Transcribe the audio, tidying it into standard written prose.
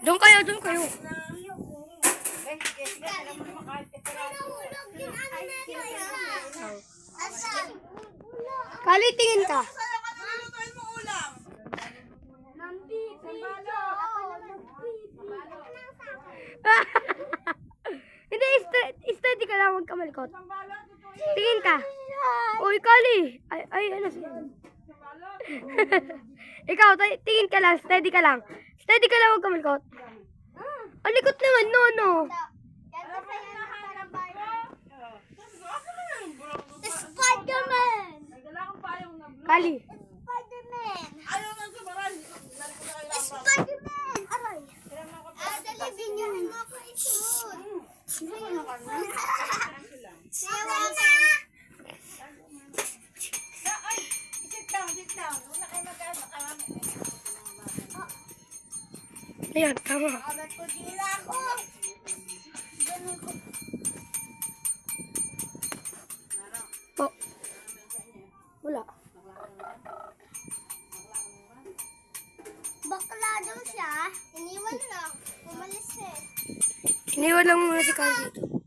Doon kayo, doon kayo. Kali, tingin ka. Hindi, steady ka lang, huwag ka malikot. Tingin ka. Uy, Kali. Ay, ano siya? Ikaw, tingin ka lang, steady ka lang. Steady ka lang, huwag ka malikot. Ang likot naman, no. Spider-Man! Kali. Spider-Man! Spider-Man! Aray! Dali, binyahin mo ako isun. Sayaw na! Ayan, tama. Agat ko dila ako. Ganun ko. Po. Wala. Bakla daw siya. Iniwan lang. Umalis eh. Iniwan lang muna si Kali dito.